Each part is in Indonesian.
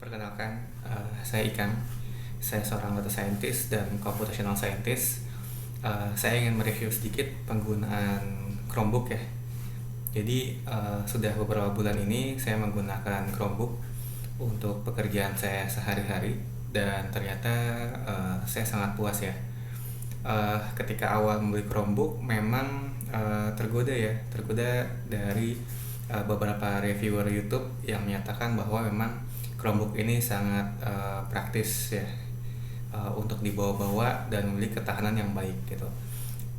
Perkenalkan, saya Ikang. Saya seorang data scientist dan computational scientist. Saya ingin mereview sedikit penggunaan Chromebook ya. Jadi sudah beberapa bulan ini saya menggunakan Chromebook untuk pekerjaan saya sehari-hari dan ternyata saya sangat puas ya. Ketika awal membeli Chromebook memang tergoda dari beberapa reviewer YouTube yang menyatakan bahwa memang Chromebook ini sangat praktis ya, untuk dibawa-bawa dan memiliki ketahanan yang baik gitu.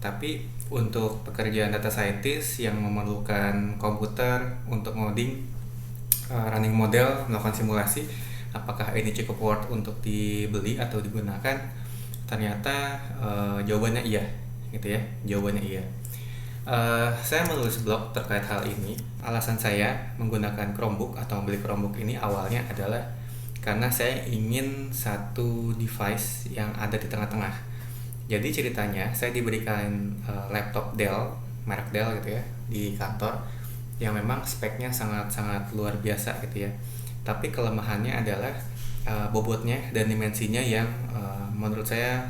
Tapi untuk pekerjaan data scientist yang memerlukan komputer untuk ngoding, running model, melakukan simulasi, apakah ini cukup worth untuk dibeli atau digunakan? Ternyata jawabannya iya, gitu ya. Jawabannya iya. Saya menulis blog terkait hal ini. Alasan saya menggunakan Chromebook atau membeli Chromebook ini awalnya adalah karena saya ingin satu device yang ada di tengah-tengah. Jadi ceritanya saya diberikan laptop Dell, merek Dell gitu ya, di kantor yang memang speknya sangat-sangat luar biasa gitu ya. Tapi kelemahannya adalah bobotnya dan dimensinya yang menurut saya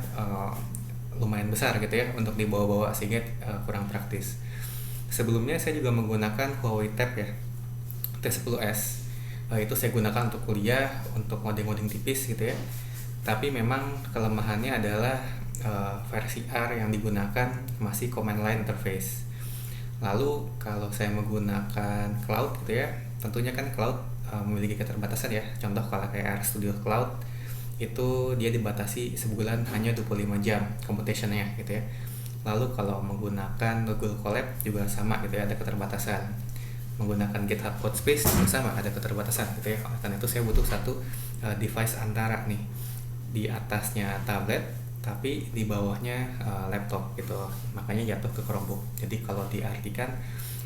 lumayan besar gitu ya untuk dibawa-bawa sehingga kurang praktis. Sebelumnya saya juga menggunakan Huawei Tab ya, T10s. Itu saya gunakan untuk kuliah, untuk ngoding-ngoding tipis gitu ya. Tapi memang kelemahannya adalah versi R yang digunakan masih command line interface. Lalu kalau saya menggunakan cloud gitu ya, tentunya kan cloud memiliki keterbatasan ya. Contoh kalau kayak RStudio Cloud itu dia dibatasi sebulan hanya 25 jam computationnya gitu ya. Lalu kalau menggunakan Google Colab juga sama gitu ya, ada keterbatasan. Menggunakan GitHub Codespace juga sama, ada keterbatasan gitu ya. Karena itu saya butuh satu device antara nih, di atasnya tablet tapi di bawahnya laptop gitu. Makanya jatuh ke Chromebook. Jadi kalau diartikan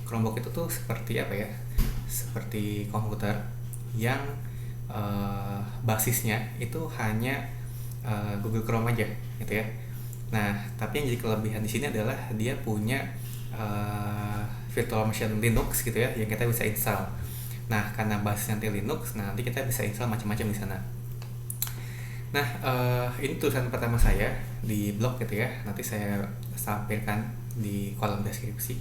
Chromebook itu tuh seperti apa ya? Seperti komputer yang basisnya itu hanya Google Chrome aja gitu ya. Nah, tapi yang jadi kelebihan di sini adalah dia punya virtual machine Linux gitu ya, yang kita bisa install. Nah, karena basisnya nanti Linux, nah nanti kita bisa install macam-macam di sana. Nah, ini tulisan pertama saya di blog gitu ya. Nanti saya sampaikan di kolom deskripsi.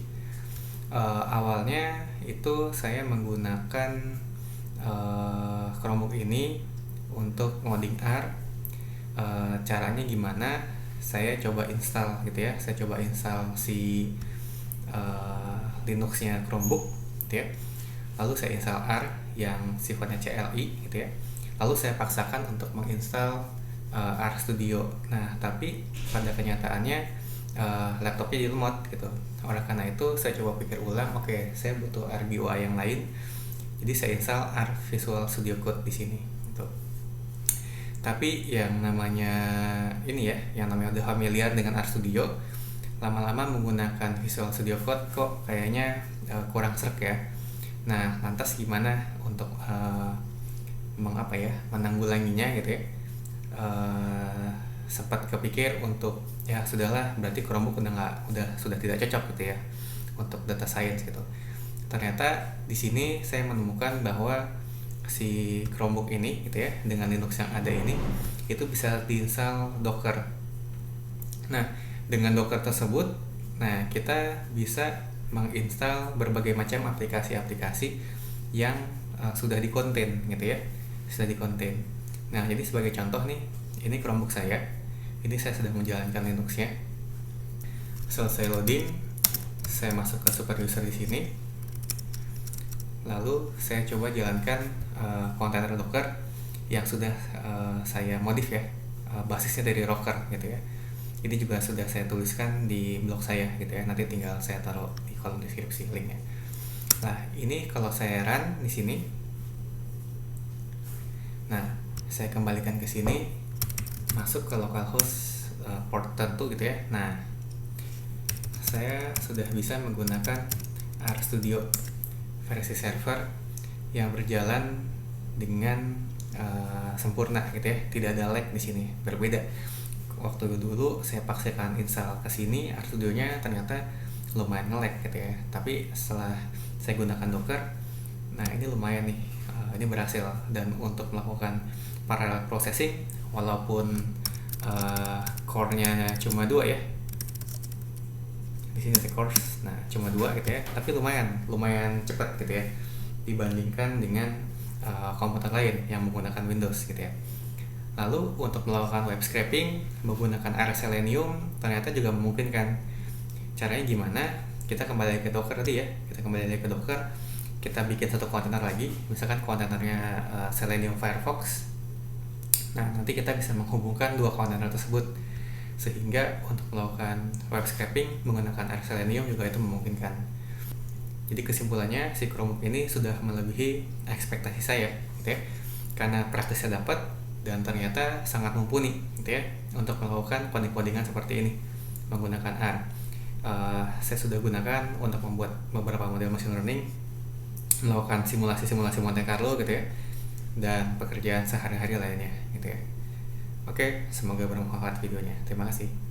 Awalnya itu saya menggunakan Chromebook ini untuk ngoding R. Caranya gimana? Saya coba install gitu ya. Saya coba install si Linuxnya Chromebook gitu ya. Lalu saya install R yang sifatnya CLI gitu ya. Lalu saya paksakan untuk menginstal RStudio. Nah, tapi pada kenyataannya laptopnya lemot gitu. Oleh karena itu saya coba pikir ulang, oke, saya butuh RGUI yang lain. Jadi saya install R Visual Studio Code di sini gitu. Tapi yang namanya ini ya, yang namanya udah familiar dengan RStudio, lama-lama menggunakan Visual Studio Code kok kayaknya kurang srek ya. Nah, lantas gimana untuk menanggulanginya gitu ya. Sempat kepikir untuk ya sudahlah, berarti Chromebook sudah tidak cocok gitu ya untuk data science gitu. Ternyata di sini saya menemukan bahwa si Chromebook ini gitu ya, dengan Linux yang ada ini itu bisa diinstal Docker. Nah, dengan Docker tersebut, nah kita bisa menginstal berbagai macam aplikasi-aplikasi yang sudah dikonten gitu ya, sudah dikonten. Nah, jadi sebagai contoh nih, ini Chromebook saya. Ini saya sedang menjalankan Linuxnya. Selesai loading, saya masuk ke super user di sini. Lalu saya coba jalankan kontainer Docker yang sudah saya modif ya, basisnya dari Rocker gitu ya. Ini juga sudah saya tuliskan di blog saya gitu ya. Nanti tinggal saya taruh di kolom deskripsi linknya. Nah, ini kalau saya run di sini. Nah, saya kembalikan ke sini, masuk ke localhost port tertentu gitu ya. Nah, saya sudah bisa menggunakan RStudio versi server yang berjalan dengan sempurna gitu ya, tidak ada lag di sini. Berbeda waktu dulu saya paksakan install ke sini RStudionya, ternyata lumayan nge-lag gitu ya. Tapi setelah saya gunakan Docker, nah ini lumayan nih ini berhasil. Dan untuk melakukan parallel processing, walaupun core-nya cuma 2 ya, di sini ada cores, nah cuma 2 gitu ya, tapi lumayan cepat gitu ya dibandingkan dengan komputer lain yang menggunakan Windows gitu ya. Lalu untuk melakukan web scraping menggunakan R Selenium ternyata juga memungkinkan. Caranya gimana? Kita kembali ke Docker tadi ya, kita bikin satu kontainer lagi, misalkan kontainernya Selenium Firefox. Nah, nanti kita bisa menghubungkan 2 kontainer tersebut, sehingga untuk melakukan web scraping menggunakan R Selenium juga itu memungkinkan. Jadi kesimpulannya, si Chromebook ini sudah melebihi ekspektasi saya gitu ya, karena praktisnya dapat dan ternyata sangat mumpuni gitu ya untuk melakukan coding-codingan seperti ini menggunakan R. Saya sudah gunakan untuk membuat beberapa model machine learning, melakukan simulasi Monte Carlo gitu ya, dan pekerjaan sehari-hari lainnya gitu ya. Oke, semoga bermanfaat videonya. Terima kasih.